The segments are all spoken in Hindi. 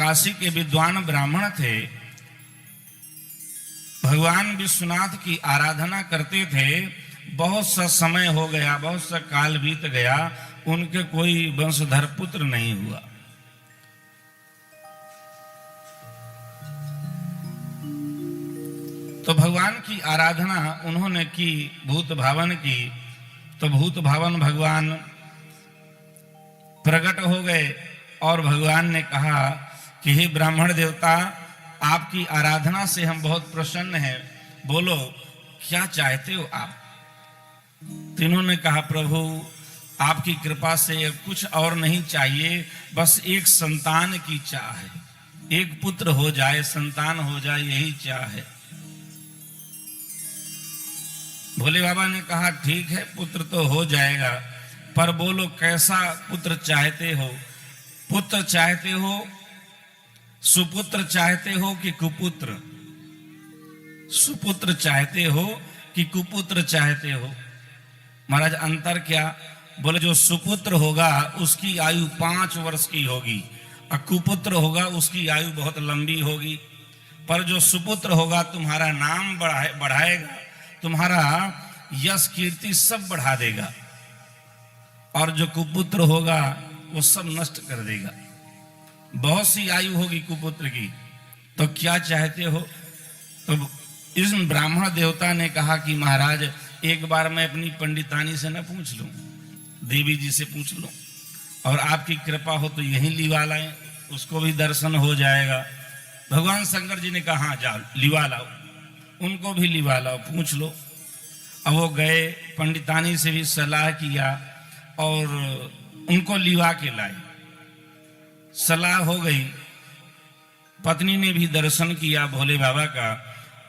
काशी के विद्वान ब्राह्मण थे, भगवान विश्वनाथ की आराधना करते थे। बहुत सा समय हो गया, बहुत सा काल बीत गया, उनके कोई वंशधर पुत्र नहीं हुआ। तो भगवान की आराधना उन्होंने की, भूत भावन की। तो भूत भावन भगवान प्रकट हो गए और भगवान ने कहा कि हे ब्राह्मण देवता, आपकी आराधना से हम बहुत प्रसन्न हैं, बोलो क्या चाहते हो आप। तीनों ने कहा प्रभु आपकी कृपा से कुछ और नहीं चाहिए, बस एक संतान की चाह है, एक पुत्र हो जाए, संतान हो जाए, यही चाह है। भोले बाबा ने कहा ठीक है, पुत्र तो हो जाएगा, पर बोलो कैसा पुत्र चाहते हो। पुत्र चाहते हो, सुपुत्र चाहते हो कि कुपुत्र, सुपुत्र चाहते हो कि कुपुत्र चाहते हो। महाराज अंतर क्या? बोले जो सुपुत्र होगा उसकी आयु 5 वर्ष की होगी और कुपुत्र होगा उसकी आयु बहुत लंबी होगी। पर जो सुपुत्र होगा तुम्हारा नाम बढ़ाएगा, तुम्हारा यश कीर्ति सब बढ़ा देगा, और जो कुपुत्र होगा वो सब नष्ट कर देगा। बहुत सी आयु होगी कुपुत्र की, तो क्या चाहते हो? तो इस ब्राह्मण देवता ने कहा कि महाराज एक बार मैं अपनी पंडितानी से न पूछ लूं, देवी जी से पूछ लूं, और आपकी कृपा हो तो यहीं लिवा लाएं, उसको भी दर्शन हो जाएगा। भगवान शंकर जी ने कहा हाँ जाओ लिवा लाओ, उनको भी लिवा लाओ, पूछ लो। अब वो गए, पंडितानी से भी सलाह किया और उनको लिवा के लाए। सलाह हो गई, पत्नी ने भी दर्शन किया भोले बाबा का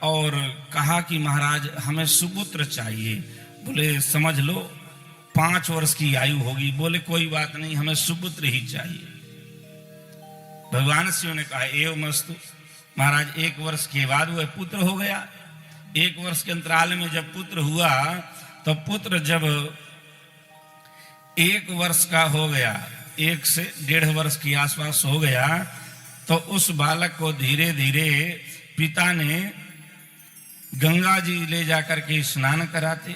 और कहा कि महाराज हमें सुपुत्र चाहिए। बोले समझ लो 5 वर्ष की आयु होगी। बोले कोई बात नहीं, हमें सुपुत्र ही चाहिए। भगवान शिव ने कहा एवं मस्तु। महाराज 1 वर्ष के बाद वह पुत्र हो गया। 1 वर्ष के अंतराल में जब पुत्र हुआ, तो पुत्र जब 1 वर्ष का हो गया, 1 से 1.5 वर्ष के आसपास हो गया, तो उस बालक को धीरे धीरे पिता ने गंगा जी ले जाकर के स्नान कराते।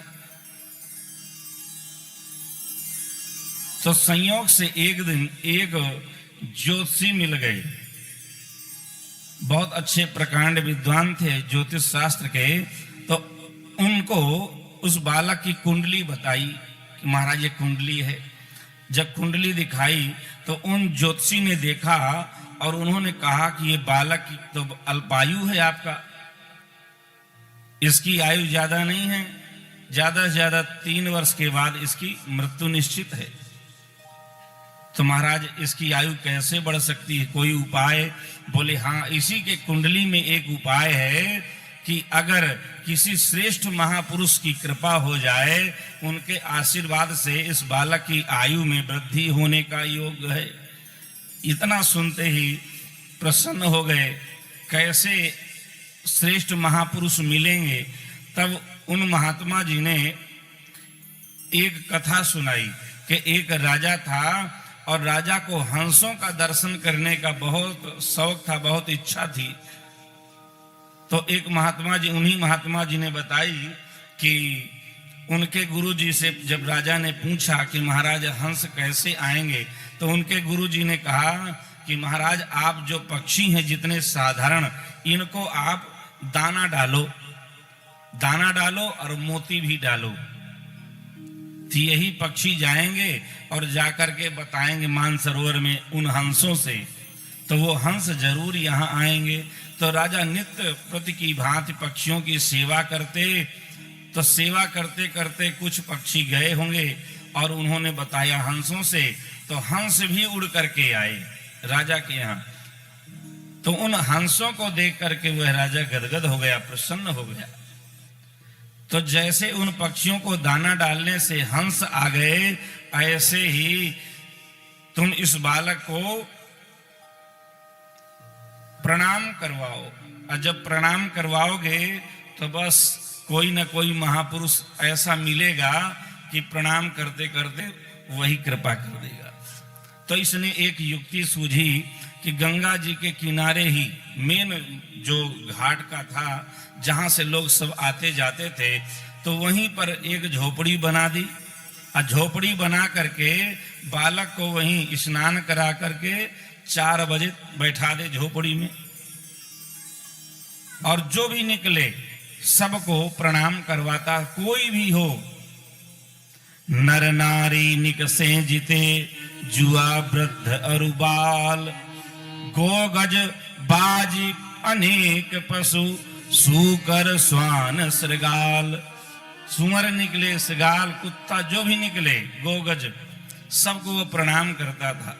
तो संयोग से एक दिन एक ज्योतिषी मिल गए, बहुत अच्छे प्रकांड विद्वान थे ज्योतिष शास्त्र के। तो उनको उस बालक की कुंडली बताई कि महाराज ये कुंडली है। जब कुंडली दिखाई तो उन ज्योतिषी ने देखा और उन्होंने कहा कि ये बालक तो अल्पायु है आपका, इसकी आयु ज्यादा नहीं है, ज्यादा से ज्यादा 3 वर्ष के बाद इसकी मृत्यु निश्चित है। तो महाराज इसकी आयु कैसे बढ़ सकती है, कोई उपाय? बोले हाँ, इसी के कुंडली में एक उपाय है कि अगर किसी श्रेष्ठ महापुरुष की कृपा हो जाए, उनके आशीर्वाद से इस बालक की आयु में वृद्धि होने का योग है। इतना सुनते ही प्रसन्न हो गए, कैसे श्रेष्ठ महापुरुष मिलेंगे। तब उन महात्मा जी ने एक कथा सुनाई कि एक राजा था और राजा को हंसों का दर्शन करने का बहुत शौक था, बहुत इच्छा थी। तो एक महात्मा जी, उन्हीं महात्मा जी ने बताई कि उनके गुरु जी से जब राजा ने पूछा कि महाराज हंस कैसे आएंगे, तो उनके गुरु जी ने कहा कि महाराज आप जो पक्षी हैं जितने साधारण, इनको आप दाना डालो, दाना डालो और मोती भी डालो, तो यही पक्षी जाएंगे और जाकर के बताएंगे मानसरोवर में उन हंसों से, तो वो हंस जरूर यहाँ आएंगे। तो राजा नित्य प्रति की भांति पक्षियों की सेवा करते। तो सेवा करते करते कुछ पक्षी गए होंगे और उन्होंने बताया हंसों से, तो हंस भी उड़ करके आए राजा के यहाँ। तो उन हंसों को देख करके वह राजा गदगद हो गया, प्रसन्न हो गया। तो जैसे उन पक्षियों को दाना डालने से हंस आ गए, ऐसे ही तुम इस बालक को प्रणाम करवाओ, और जब प्रणाम करवाओगे तो बस कोई ना कोई महापुरुष ऐसा मिलेगा कि प्रणाम करते करते वही कृपा कर देगा। तो इसने एक युक्ति सूझी कि गंगा जी के किनारे ही मेन जो घाट का था, जहां से लोग सब आते जाते थे, तो वहीं पर एक झोपड़ी बना दी। और झोपड़ी बना करके बालक को वहीं स्नान करा करके 4 बजे बैठा दे झोपड़ी में, और जो भी निकले सबको प्रणाम करवाता। कोई भी हो, नर नारी निकसे जिते, जुआ वृद्ध अरुबाल, गो गज बाजी अनेक पशु, सूकर स्वान श्रृगाल। सुअर निकले, श्रृगाल, कुत्ता, जो भी निकले, गोगज, सबको वो प्रणाम करता था।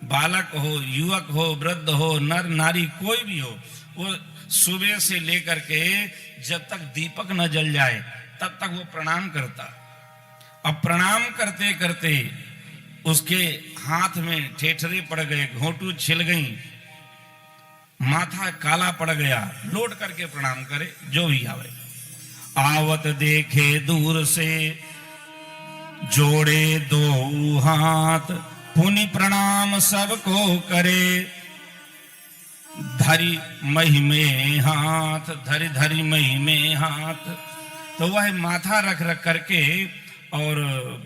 बालक हो, युवक हो, वृद्ध हो, नर नारी, कोई भी हो, वो सुबह से लेकर के जब तक दीपक न जल जाए तब तक वो प्रणाम करता। अब प्रणाम करते करते उसके हाथ में ठेठरे पड़ गए, घोंटू छिल गई, माथा काला पड़ गया, लौट करके प्रणाम करे जो भी आवे। आवत देखे दूर से, जोड़े दो हाथ, पुनि प्रणाम सबको करे, धरी मही में हाथ, धरी धरी मही में हाथ। तो वह माथा रख रख करके और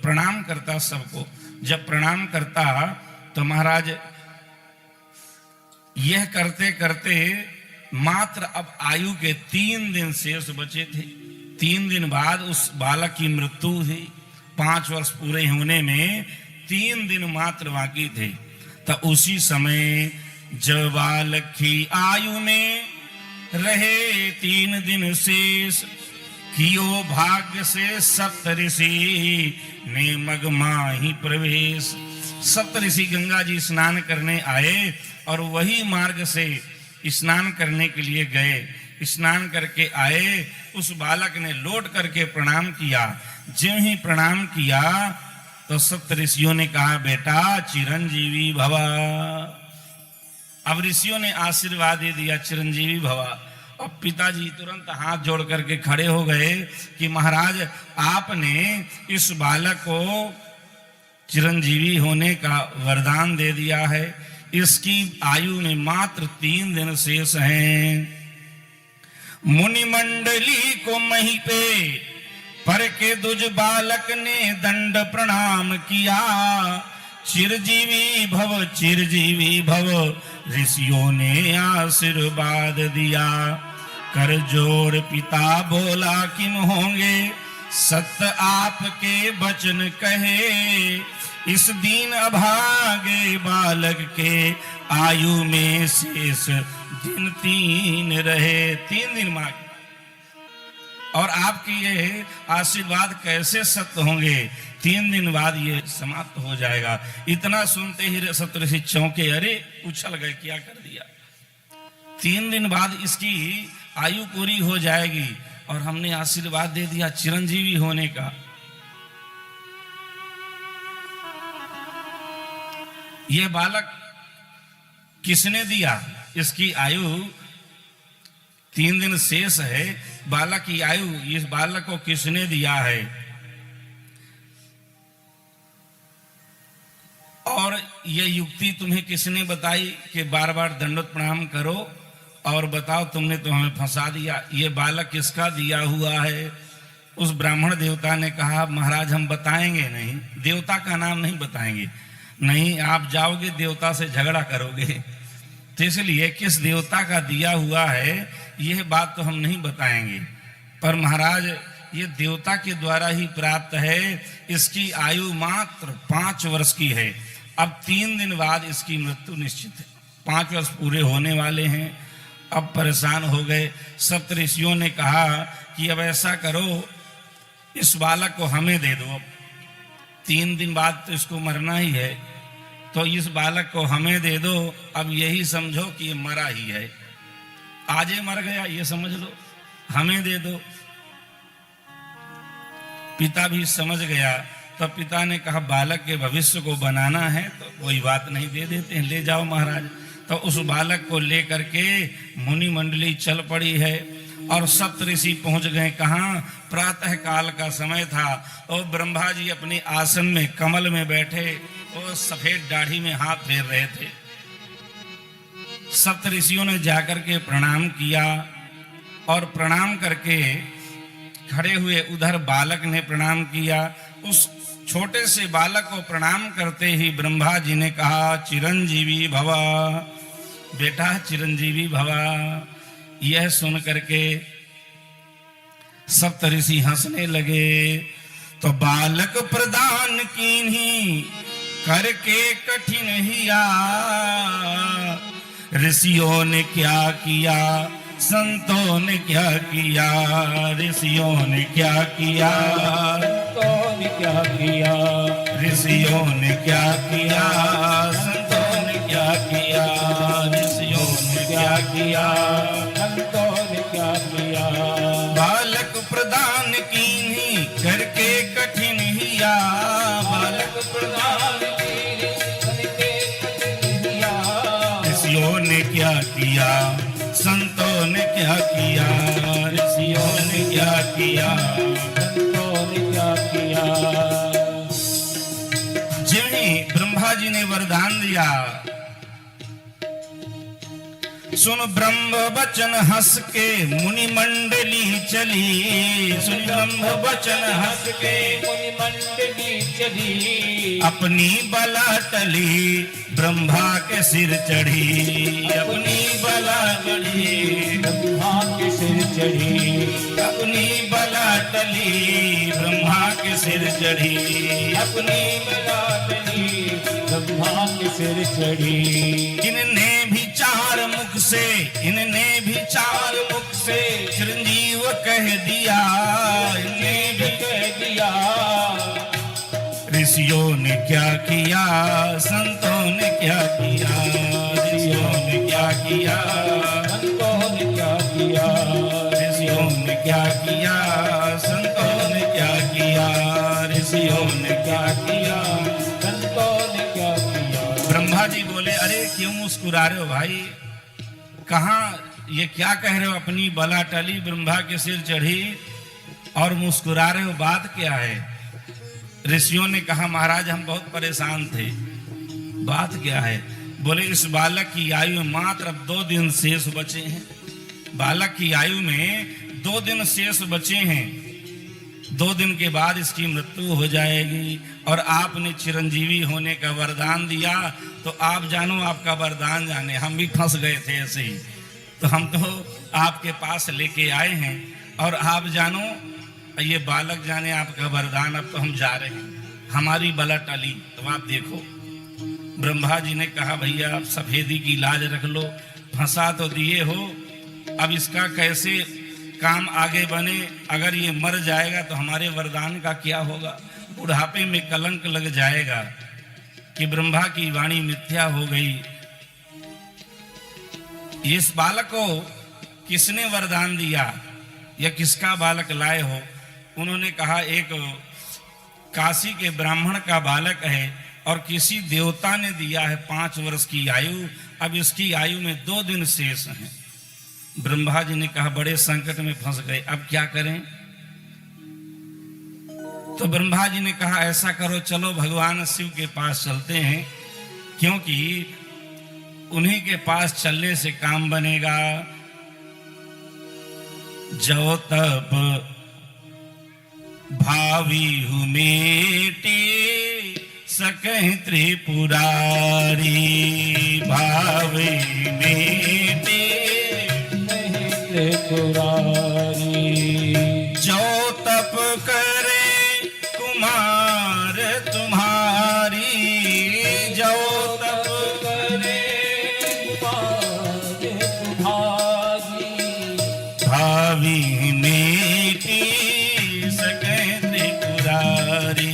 प्रणाम करता सबको। जब प्रणाम करता तो महाराज यह करते करते मात्र अब आयु के 3 दिन शेष बचे थे। 3 दिन बाद उस बालक की मृत्यु हुई। 5 वर्ष पूरे होने में 3 दिन मात्र बाकी थे। तो उसी समय जब बालक की आयु में रहे 3 दिन शेष, कियो भाग्य से सप्तऋषि ने मगमाही प्रवेश। सप्तऋषि गंगा जी स्नान करने आए और वही मार्ग से स्नान करने के लिए गए। स्नान करके आए, उस बालक ने लौट करके प्रणाम किया। ज्यों ही प्रणाम किया तो सप्तऋषियों ने कहा, बेटा चिरंजीवी भवा। अब ऋषियों ने आशीर्वाद दे दिया, चिरंजीवी भवा। अब पिताजी तुरंत हाथ जोड़ करके खड़े हो गए कि महाराज आपने इस बालक को चिरंजीवी होने का वरदान दे दिया है। इसकी आयु में मात्र 3 दिन शेष हैं। मुनि मंडली को मही पे पर के दुज बालक ने दंड प्रणाम किया। चिरजीवी भव, चिरजीवी भव, ऋषियों ने आशीर्वाद दिया। कर जोड़ पिता बोला किम होंगे, सत्य आपके वचन कहे। इस दीन अभागे बालक के आयु में शेष दिन 3 रहे। 3 दिन मांगे और आपके ये आशीर्वाद कैसे सत्य होंगे? 3 दिन बाद ये समाप्त हो जाएगा। इतना सुनते ही सप्तऋषि चौंके, अरे उछल गए, क्या कर दिया। 3 दिन बाद इसकी आयु पूरी हो जाएगी और हमने आशीर्वाद दे दिया चिरंजीवी होने का। यह बालक किसने दिया? इसकी आयु 3 दिन शेष है। बालक की आयु इस बालक को किसने दिया है? और यह युक्ति तुम्हें किसने बताई कि बार बार दंडवत प्रणाम करो? और बताओ, तुमने तो हमें फंसा दिया। ये बालक किसका दिया हुआ है? उस ब्राह्मण देवता ने कहा, महाराज हम बताएंगे नहीं, देवता का नाम नहीं बताएंगे। नहीं, आप जाओगे देवता से झगड़ा करोगे, तो इसलिए किस देवता का दिया हुआ है यह बात तो हम नहीं बताएंगे। पर महाराज ये देवता के द्वारा ही प्राप्त है। इसकी आयु मात्र 5 वर्ष की है। अब 3 दिन बाद इसकी मृत्यु निश्चित है। 5 वर्ष पूरे होने वाले हैं। अब परेशान हो गए। सप्तऋषियों ने कहा कि अब ऐसा करो, इस बालक को हमें दे दो। 3 दिन बाद तो इसको मरना ही है, तो इस बालक को हमें दे दो। अब यही समझो कि ये मरा ही है, आज ही मर गया, ये समझ लो, हमें दे दो। पिता भी समझ गया। तब पिता ने कहा, बालक के भविष्य को बनाना है तो कोई बात नहीं, दे देते हैं, ले जाओ महाराज। तो उस बालक को लेकर के मुनि मंडली चल पड़ी है और सप्तऋषि पहुंच गए। कहाँ? प्रातः काल का समय था और ब्रह्मा जी अपने आसन में कमल में बैठे और सफेद दाढ़ी में हाथ फेर रहे थे। सप्त ऋषियों ने जाकर के प्रणाम किया और प्रणाम करके खड़े हुए उधर बालक ने प्रणाम किया। उस छोटे से बालक को प्रणाम करते ही ब्रह्मा जी ने कहा, चिरंजीवी भवा, बेटा चिरंजीवी भवा। यह सुन करके सप्त ऋषि हंसने लगे। तो बालक प्रदान कीन्ही करके कठिन हिया, ऋषियों ने क्या किया, संतों ने क्या किया, ऋषियों ने क्या किया, संतों ने क्या किया, ऋषियों ने क्या किया, संतों ने क्या किया, ऋषियों ने क्या किया, संतों ने क्या किया। बालक प्रदान कीन्ही करके कठिन हिया, बालक प्रदान कीन्ही करके कठिन हिया, ऋषियों ने क्या किया, संतों ने क्या किया, ऋषियों ने क्या किया, संतों ने क्या किया। जिन्हें ब्रह्मा जी ने वरदान दिया, सुन ब्रह्म वचन हंस के मुनि मंडली चली, सुन ब्रह्म वचन हंस के मुनि मंडली चली, अपनी बला टली ब्रह्मा के सिर चढ़ी, अपनी बला टली ब्रह्मा के सिर चढ़ी, अपनी बला टली ब्रह्मा के सिर चढ़ी, अपनी बला टली ब्रह्मा के सिर चढ़ी। इनने भी चार मुख से, इनने भी चार मुख से चिरंजीव कह दिया, इनने भी कह दिया। ऋषियों ने क्या किया, संतों ने क्या किया, ऋषियों ने क्या किया, संतों ने क्या किया, ऋषियों ने क्या किया, संतों ने क्या किया, ऋषियों ने क्या किया, संतों ने क्या किया। ब्रह्मा जी बोले, अरे क्यों मुस्कुरा रहे हो भाई, कहाँ ये क्या कह रहे हो, अपनी बला टली ब्रह्मा के सिर चढ़ी और मुस्कुरा रहे हो, बात क्या है। ऋषियों ने कहा, महाराज हम बहुत परेशान थे, बात क्या है। बोले, इस बालक की आयु में मात्र अब 2 दिन शेष बचे हैं, बालक की आयु में 2 दिन शेष बचे हैं, 2 दिन के बाद इसकी मृत्यु हो जाएगी और आपने चिरंजीवी होने का वरदान दिया, तो आप जानो आपका वरदान जाने, हम भी फंस गए थे ऐसे ही, तो हम तो आपके पास लेके आए हैं और आप जानो ये बालक जाने आपका वरदान, अब तो हम जा रहे हैं, हमारी बला टली, तो आप देखो। ब्रह्मा जी ने कहा, भैया आप सफेदी की लाज रख लो, फंसा तो दिए हो, अब इसका कैसे काम आगे बने, अगर ये मर जाएगा तो हमारे वरदान का क्या होगा, बुढ़ापे में कलंक लग जाएगा कि ब्रह्मा की वाणी मिथ्या हो गई। इस बालक को किसने वरदान दिया या किसका बालक लाए हो। उन्होंने कहा, एक काशी के ब्राह्मण का बालक है और किसी देवता ने दिया है 5 वर्ष की आयु, अब इसकी आयु में 2 दिन शेष हैं। ब्रह्मा जी ने कहा, बड़े संकट में फंस गए, अब क्या करें। तो ब्रह्मा जी ने कहा, ऐसा करो, चलो भगवान शिव के पास चलते हैं, क्योंकि उन्हीं के पास चलने से काम बनेगा। जो तब भावी हुमेटे सकहि त्रिपुरारी, भावे मेटे त्रिपुरारी। जो तप करे कुमार तुम्हारी, जो तप करे कुमार तुम्हारी, भावी मेटी सकहि त्रिपुरारी,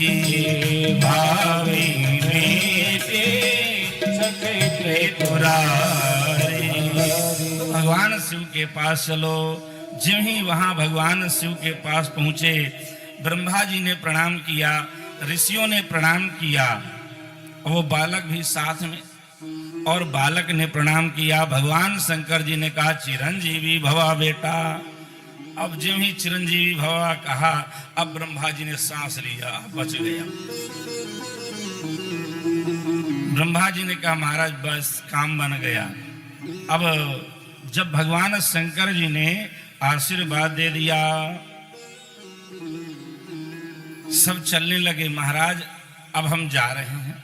भावी मेटी सकहि त्रिपुरारी। भगवान शिव के पास चलो। जिम ही वहां भगवान शिव के पास पहुंचे, ब्रह्मा जी ने प्रणाम किया, ऋषियों ने प्रणाम किया, वो बालक भी साथ में, और बालक ने प्रणाम किया। भगवान शंकर जी ने कहा, चिरंजीवी भवा बेटा। अब जिम ही चिरंजीवी भवा कहा, अब ब्रह्मा जी ने सांस लिया, बच गया। ब्रह्मा जी ने कहा, महाराज बस काम बन गया, अब जब भगवान शंकर जी ने आशीर्वाद दे दिया, सब चलने लगे। महाराज अब हम जा रहे हैं।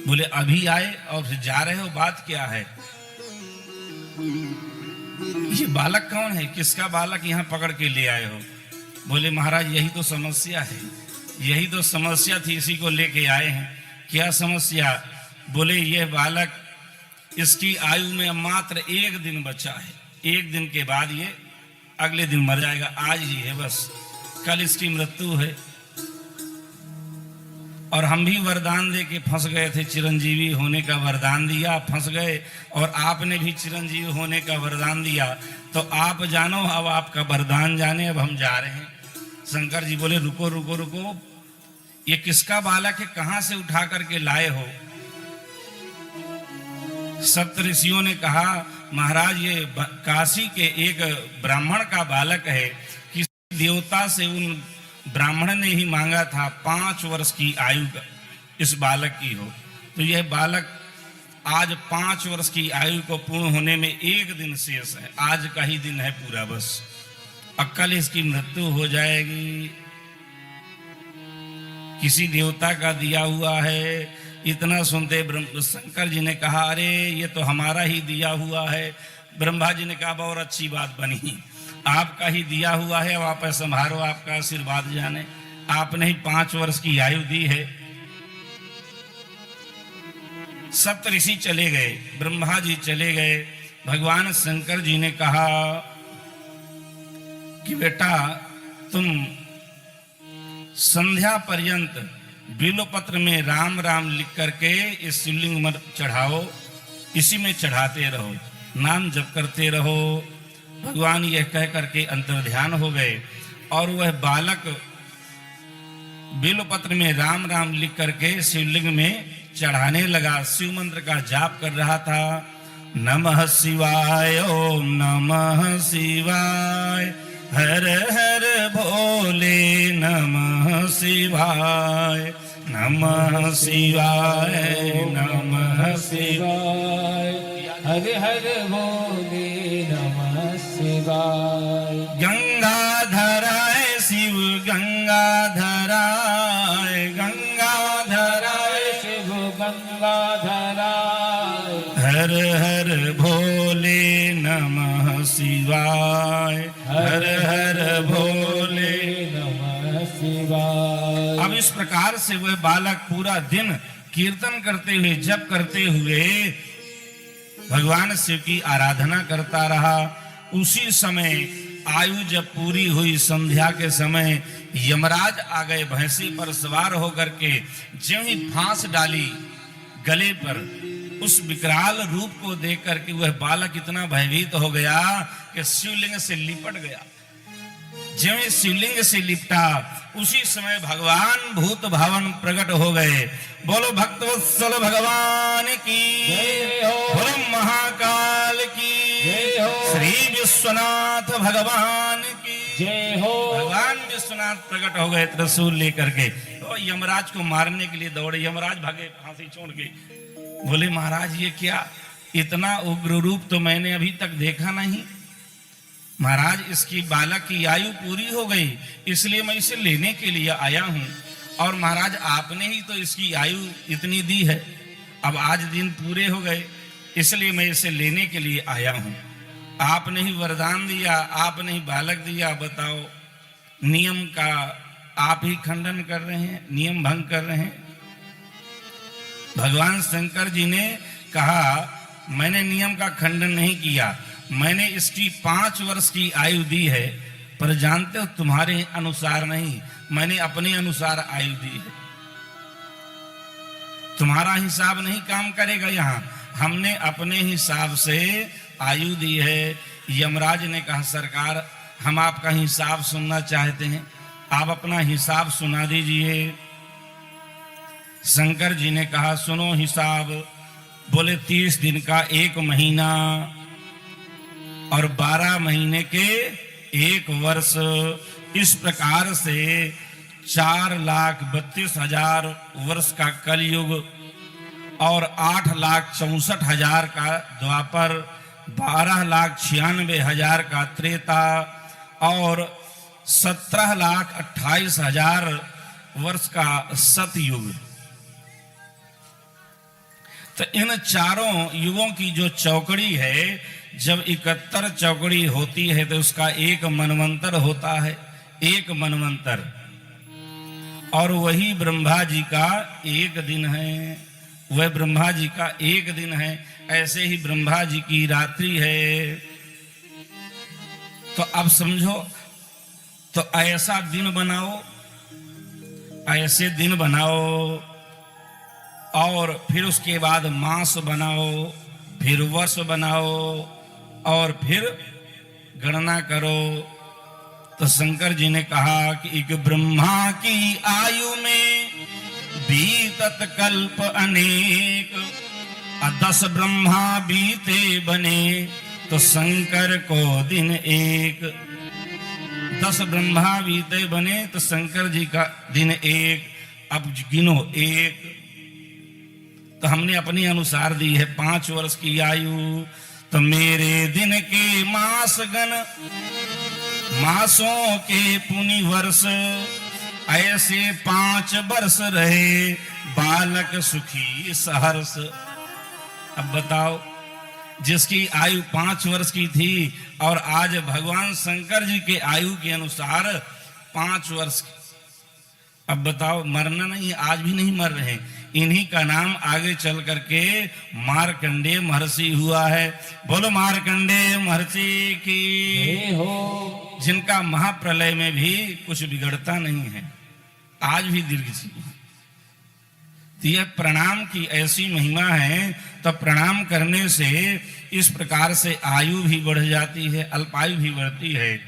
बोले अभी आए और फिर जा रहे हो, बात क्या है? ये बालक कौन है? किसका बालक यहाँ पकड़ के ले आए हो? बोले महाराज यही तो समस्या है, यही तो समस्या थी, इसी को लेके आए हैं। क्या समस्या? बोले ये बालक, इसकी आयु में मात्र 1 दिन बचा है, 1 दिन के बाद ये अगले दिन मर जाएगा। आज ही है बस, कल इसकी मृत्यु है। और हम भी वरदान दे के फंस गए थे, चिरंजीवी होने का वरदान दिया, फंस गए। और आपने भी चिरंजीवी होने का वरदान दिया, तो आप जानो, अब आपका वरदान जाने, अब हम जा रहे हैं। शंकर जी बोले रुको रुको रुको, ये किसका बालक है, कहां से उठा करके लाए हो? सप्त ऋषियों ने कहा महाराज ये काशी के एक ब्राह्मण का बालक है, किसी देवता से उन ब्राह्मण ने ही मांगा था 5 वर्ष की आयु इस बालक की हो। तो यह बालक आज 5 वर्ष की आयु को पूर्ण होने में 1 दिन शेष है, आज का ही दिन है पूरा बस, अब कल इसकी मृत्यु हो जाएगी। किसी देवता का दिया हुआ है। इतना सुनते शंकर जी ने कहा अरे ये तो हमारा ही दिया हुआ है। ब्रह्मा जी ने कहा बहुत अच्छी बात बनी, आपका ही दिया हुआ है, अब आप संभालो, आपका आशीर्वाद जाने। आपने ही 5 वर्ष की आयु दी है। सप्त ऋषि चले गए, ब्रह्मा जी चले गए। भगवान शंकर जी ने कहा कि बेटा तुम संध्या पर्यंत बिल्वपत्र में राम राम लिख करके इस शिवलिंग में चढ़ाओ, इसी में चढ़ाते रहो, नाम जप करते रहो। भगवान यह कह करके अंतर्ध्यान हो गए और वह बालक बिल्वपत्र में राम राम लिख करके शिवलिंग में चढ़ाने लगा, शिव मंत्र का जाप कर रहा था। नमः शिवाय, ओम नमः शिवाय, हर हर भोले नमः शिवाय, नमः शिवाय, नमः शिवाय, हर हर भोले नमः शिवाय। गंगाधराय शिव गंगाधराय, गंगाधराय शिव गंगाधराय, हर हर भोले नमः शिवाय, हर हर भोले नमः शिवाय। अब इस प्रकार से वह बालक पूरा दिन कीर्तन करते हुए, जप करते हुए भगवान शिव की आराधना करता रहा। उसी समय आयु जब पूरी हुई, संध्या के समय यमराज आ गए भैंसी पर सवार होकर के। ज्यों ही फांस डाली गले पर, उस विकराल रूप को देख करके वह बालक इतना भयभीत हो गया कि शिवलिंग से लिपट गया। ज्यों ही शिवलिंग से लिपटा, उसी समय भगवान भूत भावन प्रकट हो गए। बोलो भक्तवत्सल भगवान की जय हो, बोलो महाकाल की जय हो, श्री विश्वनाथ भगवान की जय हो। भगवान विश्वनाथ प्रकट हो गए त्रिशूल लेकर के, तो यमराज को मारने के लिए दौड़े। यमराज भागे फांसी छोड़ के। बोले महाराज ये क्या, इतना उग्र रूप तो मैंने अभी तक देखा नहीं। महाराज इसकी बालक की आयु पूरी हो गई, इसलिए मैं इसे लेने के लिए आया हूं। और महाराज आपने ही तो इसकी आयु इतनी दी है, अब आज दिन पूरे हो गए, इसलिए मैं इसे लेने के लिए आया हूं। आपने ही वरदान दिया, आपने ही बालक दिया, बताओ नियम का आप ही खंडन कर रहे हैं, नियम भंग कर रहे हैं। भगवान शंकर जी ने कहा मैंने नियम का खंडन नहीं किया, मैंने इसकी 5 वर्ष की आयु दी है, पर जानते हो तुम्हारे अनुसार नहीं, मैंने अपने अनुसार आयु दी है। तुम्हारा हिसाब नहीं काम करेगा यहाँ, हमने अपने हिसाब से आयु दी है। यमराज ने कहा सरकार हम आपका हिसाब सुनना चाहते हैं, आप अपना हिसाब सुना दीजिए। शंकर जी ने कहा सुनो हिसाब। बोले 30 दिन का 1 महीना और 12 महीने के 1 वर्ष, इस प्रकार से 4,32,000 वर्ष का कलयुग और 8,64,000 का द्वापर, 12,96,000 का त्रेता और 17,28,000 वर्ष का सतयुग। तो इन चारों युगों की जो चौकड़ी है, जब 71 चौकड़ी होती है तो उसका एक मनवंतर होता है, एक मनवंतर। और वही ब्रह्मा जी का एक दिन है, वह ब्रह्मा जी का एक दिन है। ऐसे ही ब्रह्मा जी की रात्रि है। तो अब समझो, तो ऐसा दिन बनाओ, ऐसे दिन बनाओ, और फिर उसके बाद मास बनाओ, फिर वर्ष बनाओ, और फिर गणना करो। तो शंकर जी ने कहा कि एक ब्रह्मा की आयु में बीतत कल्प अनेक, 10 ब्रह्मा बीते बने तो शंकर को दिन एक। 10 ब्रह्मा बीते बने तो शंकर जी का दिन एक। अब गिनो एक। तो हमने अपने अनुसार दी है 5 वर्ष की आयु। तो मेरे दिन के मास गण, मासों के पुनि वर्ष, ऐसे 5 वर्ष रहे बालक सुखी सहर्ष। अब बताओ, जिसकी आयु 5 वर्ष की थी और आज भगवान शंकर जी के आयु के अनुसार 5 वर्ष। अब बताओ, मरना नहीं, आज भी नहीं मर रहे। इन्हीं का नाम आगे चल करके मार्कंडेय महर्षि हुआ है। बोलो मार्कंडेय महर्षि की। जय हो। जिनका महाप्रलय में भी कुछ बिगड़ता नहीं है, आज भी दीर्घ जीव। तो यह प्रणाम की ऐसी महिमा है। तो प्रणाम करने से इस प्रकार से आयु भी बढ़ जाती है, अल्पायु भी बढ़ती है।